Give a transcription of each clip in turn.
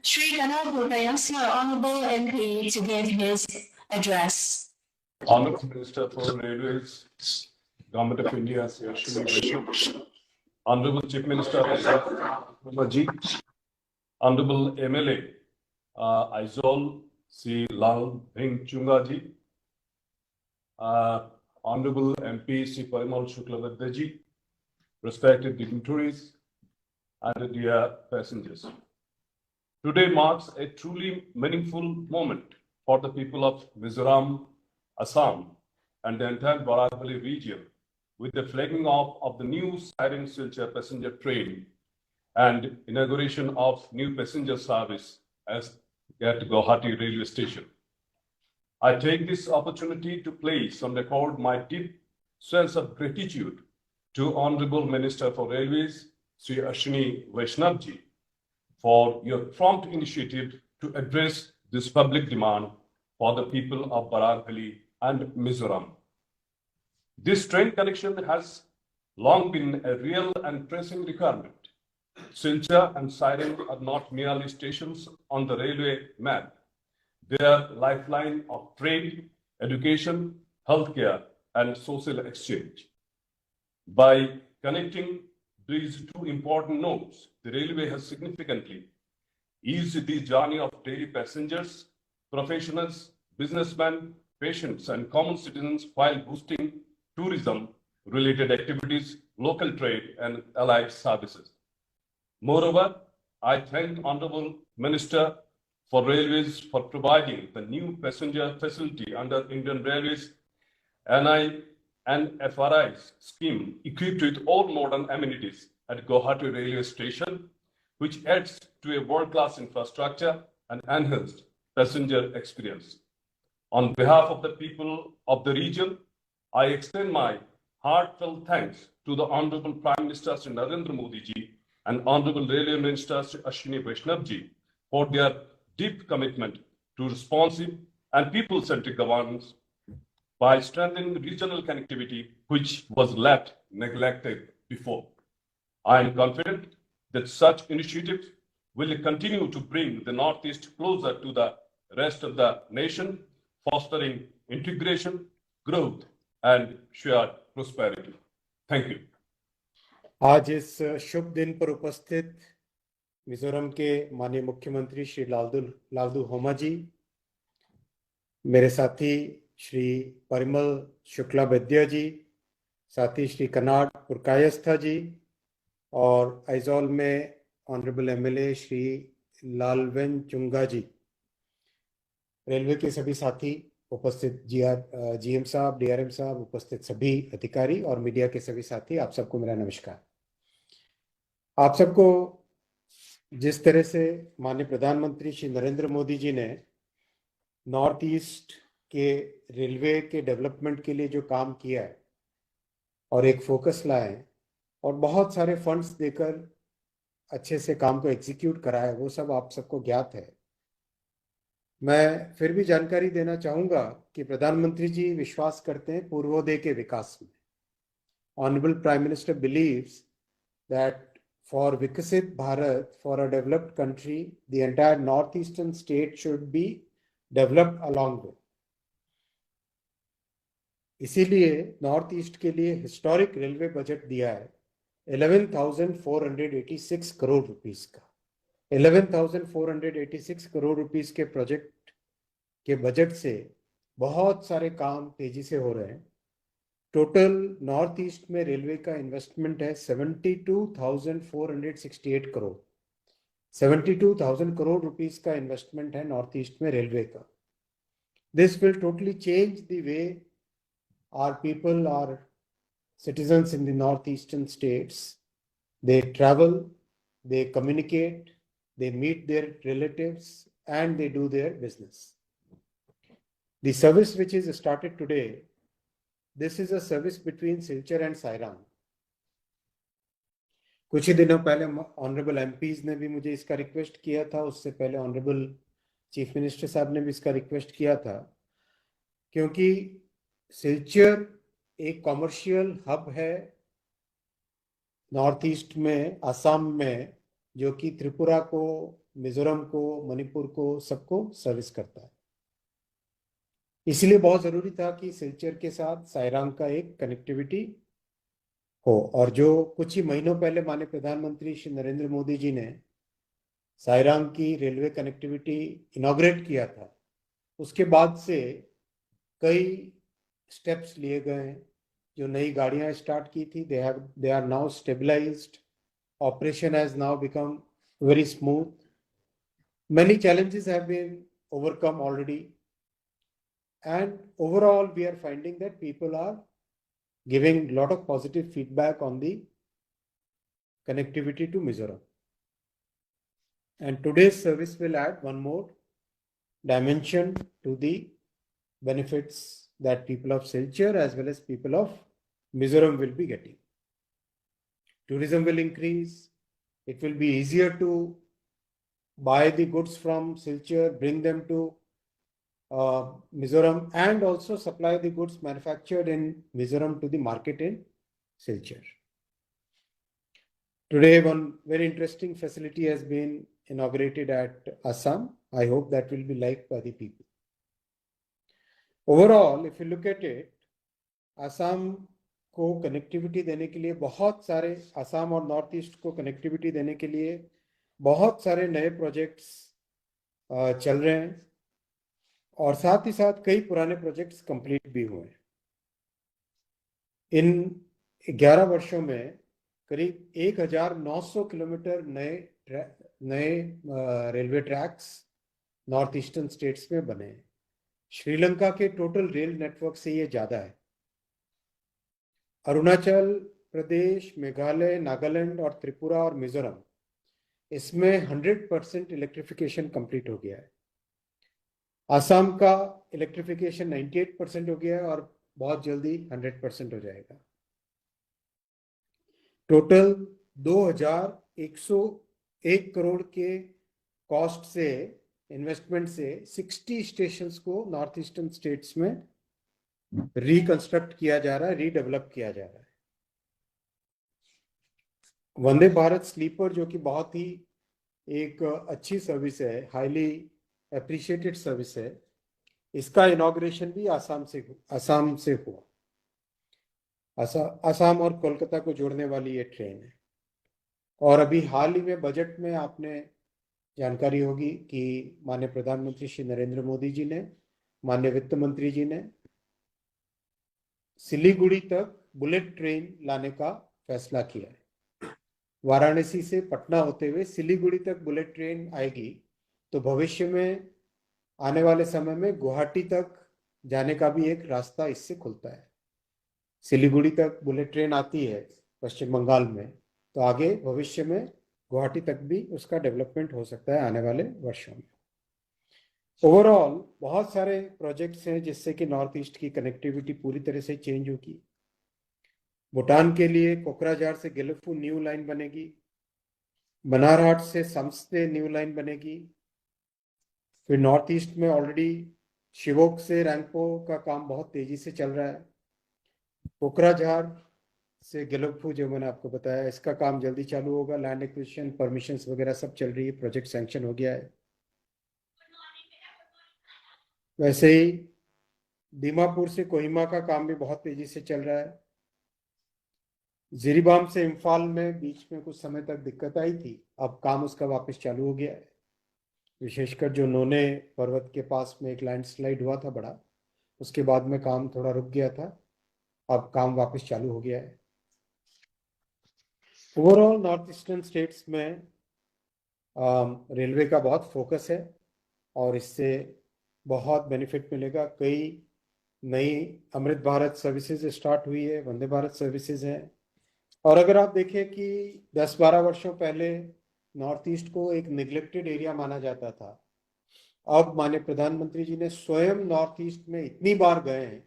Sri Kanad Purkayasya, Honorable MP, to give his address. Honorable Minister for Railways, Government of India, Sri Ashwini Vaishnav, Honorable Chief Minister Ji, Honorable MLA Aizol Sri Lal Bhing Chunga Ji, Honorable MP Sri Parimal Shuklavadya Ji, respected dignitaries and dear passengers. Today marks a truly meaningful moment for the people of Mizoram, Assam, and the entire Bareilly region, with the flagging off of the new Siren-Silchar passenger train and inauguration of new passenger service at Guwahati railway station. I take this opportunity to place on record my deep sense of gratitude to Honorable Minister for Railways, Sri Ashwini Vaishnav Ji, for your prompt initiative to address this public demand for the people of Bareilly and Mizoram. This train connection has long been a real and pressing requirement. Silchar and Siren are not merely stations on the railway map. They are lifeline of trade, education, healthcare, and social exchange. By connecting these two important nodes, the railway has significantly eased the journey of daily passengers, professionals, businessmen, patients, and common citizens while boosting tourism-related activities, local trade, and allied services. Moreover, I thank Honorable Minister for Railways for providing the new passenger facility under Indian Railways NI and FRI's scheme equipped with all modern amenities at Guwahati railway station, which adds to a world-class infrastructure and enhanced passenger experience. On behalf of the people of the region, I extend my heartfelt thanks to the Honorable Prime Minister Sri Narendra Modi Ji and Honorable Railway Minister Sri Ashwini Vaishnav Ji for their deep commitment to responsive and people-centric governance by strengthening regional connectivity, which was left neglected before. I am confident that such initiatives will continue to bring the Northeast closer to the rest of the nation, fostering integration, growth, and shared prosperity. Thank you. आज इस शुभ दिन पर उपस्थित मिजोरम के माननीय मुख्यमंत्री श्री लालदू होमा जी, मेरे साथी श्री परिमल शुक्लाबैद्य जी, साथी श्री कनाड पुरकायस्था जी और आइजॉल में ऑनरेबल एमएलए श्री लालवेन चुंगा जी, रेलवे के सभी साथी उपस्थित, जीएम साहब, डीआरएम साहब, उपस्थित सभी अधिकारी और मीडिया के सभी साथी, आप सबको मेरा नमस्कार। आप सबको जिस तरह से माननीय प्रधानमंत्री श्री नरेंद्र मोदी जी ने नॉर्थ ईस्ट के रेलवे के डेवलपमेंट के लिए जो काम किया है और एक फोकस लाए और बहुत सारे फंड्स देकर अच्छे से काम को एग्जीक्यूट करा है, वो सब आप सबको ज्ञात है। मैं फिर भी जानकारी देना चाहूँगा कि प्रधानमंत्री जी विश्वास करते हैं पूर्वोदय के विकास में। Honourable prime minister believes that for Viksit Bharat, for a developed country, the entire northeastern state should be developed along with. इसीलिए नॉर्थ ईस्ट के लिए हिस्टोरिक रेलवे बजट दिया है 11,486 करोड़ रुपीस का। 11,486 करोड़ रुपीस के प्रोजेक्ट के बजट से बहुत सारे काम तेजी से हो रहे हैं। टोटल नॉर्थ ईस्ट में रेलवे का इन्वेस्टमेंट है 72,468 करोड़। 72,000 करोड़ रुपीस का इन्वेस्टमेंट है नॉर्थ ईस्ट में रेलवे का। This will totally change the way our people, our citizens in the northeastern states, they travel, they communicate, they meet their relatives, and they do their business. The service which is started today, this is a service between Silchar and Sairam. कुछ ही दिनों पहले honourable MPs ने भी मुझे इसका request किया था, उससे पहले ऑनरेबल चीफ मिनिस्टर साहब ने भी इसका रिक्वेस्ट किया था, क्योंकि सिलचर एक कॉमर्शियल हब है नॉर्थ ईस्ट में, असम में, जो कि त्रिपुरा को मिजोरम को, मणिपुर को, सबको सर्विस करता है। इसलिए बहुत जरूरी था कि सिलचर के साथ साइरांग का एक कनेक्टिविटी हो। और जो कुछ ही महीनों पहले माननीय प्रधानमंत्री श्री नरेंद्र मोदी जी ने साइरांग की रेलवे कनेक्टिविटी इनॉग्रेट किया था, उसके बाद से कई स्टेप्स लिए गए हैं। जो नई गाड़ियां स्टार्ट की थी, they are now stabilised, operation has now become very smooth, many challenges have been overcome already, and overall we are finding that people are giving a lot of positive feedback on the connectivity to Mizoram. And today's service will add one more dimension to the benefits that people of Silchar as well as people of Mizoram will be getting. Tourism will increase. It will be easier to buy the goods from Silchar, bring them to Mizoram, and also supply the goods manufactured in Mizoram to the market in Silchar. Today, one very interesting facility has been inaugurated at Assam. I hope that will be liked by the people. Overall, if you look at it, Assam को connectivity देने के लिए बहुत सारे, असम और north east को connectivity देने के लिए बहुत सारे नए प्रोजेक्ट्स चल रहे हैं, और साथ ही साथ कई पुराने प्रोजेक्ट्स कंप्लीट भी हुए हैं। इन 11 वर्षों में करीब 1900 किलोमीटर नए railway tracks north eastern states में बने हैं। श्रीलंका के टोटल रेल नेटवर्क से ये ज़्यादा है। अरुणाचल प्रदेश, मेघालय, नागालैंड और त्रिपुरा और मिजोरम, इसमें 100% इलेक्ट्रिफिकेशन कंप्लीट हो गया है। असम का इलेक्ट्रिफिकेशन 98% हो गया है और बहुत जल्दी 100% हो जाएगा। टोटल 2101 करोड़ के कॉस्ट से, इन्वेस्टमेंट से 60 स्टेशंस को नॉर्थ ईस्टर्न स्टेट्स में रिकंस्ट्रक्ट किया जा रहा है, रीडेवलप किया जा रहा है। वंदे भारत स्लीपर, जो कि बहुत ही एक अच्छी सर्विस है, हाईली अप्रिशिएटेड सर्विस है, इसका इनॉग्रेशन भी आसाम से हुआ। असम और कोलकाता को जोड़ने वाली ये ट्रेन है। और अभी हाल ही में बजट में आपने जानकारी होगी कि माननीय प्रधानमंत्री श्री नरेंद्र मोदी जी ने, माननीय वित्त मंत्री जी ने सिलीगुड़ी तक बुलेट ट्रेन लाने का फैसला किया है। वाराणसी से पटना होते हुए सिलीगुड़ी तक बुलेट ट्रेन आएगी, तो भविष्य में आने वाले समय में गुवाहाटी तक जाने का भी एक रास्ता इससे खुलता है। सिलीगुड़ी तक बुलेट ट्रेन आती है पश्चिम बंगाल में, तो आगे भविष्य में गुवाहाटी तक भी उसका डेवलपमेंट हो सकता है आने वाले वर्षों में। ओवरऑल बहुत सारे प्रोजेक्ट्स हैं जिससे कि नॉर्थ ईस्ट की कनेक्टिविटी पूरी तरह से चेंज होगी। भूटान के लिए कोकराझार से गेलफू न्यू लाइन बनेगी, बनारहाट से समस्ते न्यू लाइन बनेगी। फिर नॉर्थ ईस्ट में ऑलरेडी शिवोक से रैंगपो का काम बहुत तेजी से चल रहा है। कोकराझार से गेलफू, जो मैंने आपको बताया, इसका काम जल्दी चालू होगा। लैंड एक्विजिशन, परमिशंस वगैरह सब चल रही है, प्रोजेक्ट सैंक्शन हो गया है। वैसे ही दीमापुर से कोहिमा का काम भी बहुत तेजी से चल रहा है। जिरीबाम से इम्फाल में बीच में कुछ समय तक दिक्कत आई थी, अब काम उसका वापस चालू हो गया है। विशेषकर जो नोने पर्वत के पास में एक लैंडस्लाइड हुआ था बड़ा, उसके बाद में काम थोड़ा रुक गया था, अब काम वापस चालू हो गया है। ओवरऑल नॉर्थ ईस्टर्न स्टेट्स में रेलवे का बहुत फोकस है और इससे बहुत बेनिफिट मिलेगा। कई नई अमृत भारत सर्विसेज स्टार्ट हुई है, वंदे भारत सर्विसेज हैं। और अगर आप देखें कि 10-12 वर्षों पहले नॉर्थ ईस्ट को एक निगलेक्टेड एरिया माना जाता था, अब माननीय प्रधानमंत्री जी ने स्वयं नॉर्थ ईस्ट में इतनी बार गए हैं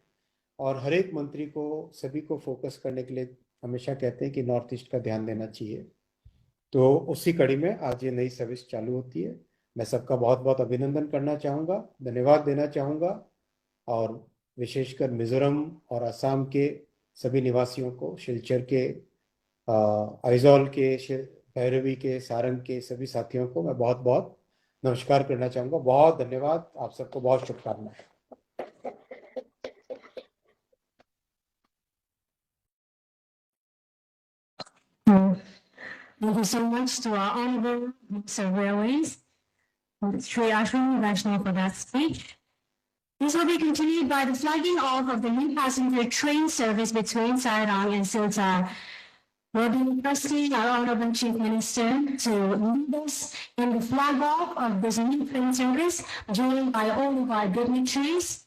और हर एक मंत्री को, सभी को फोकस करने के लिए हमेशा कहते हैं कि नॉर्थ ईस्ट का ध्यान देना चाहिए। तो उसी कड़ी में आज ये नई सर्विस चालू होती है। मैं सबका बहुत बहुत अभिनंदन करना चाहूँगा, धन्यवाद देना चाहूँगा, और विशेषकर मिजोरम और असम के सभी निवासियों को, सिलचर के, आइजॉल के, भैरवी के, सारंग के सभी साथियों को मैं बहुत बहुत नमस्कार करना चाहूंगा। बहुत धन्यवाद, आप सबको बहुत शुभकामनाएं। Thank you so much to our Honorable Minister of Railways, Sri Ashwin Vaishnaw, for that speech. This will be continued by the flagging off of the new passenger train service between Sairang and Silchar. We'll be requesting our Honorable Chief Minister to lead us in the flag off of this new train service, joined by all of our dignitaries.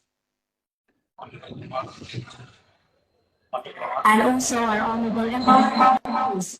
And also our Honorable MPs.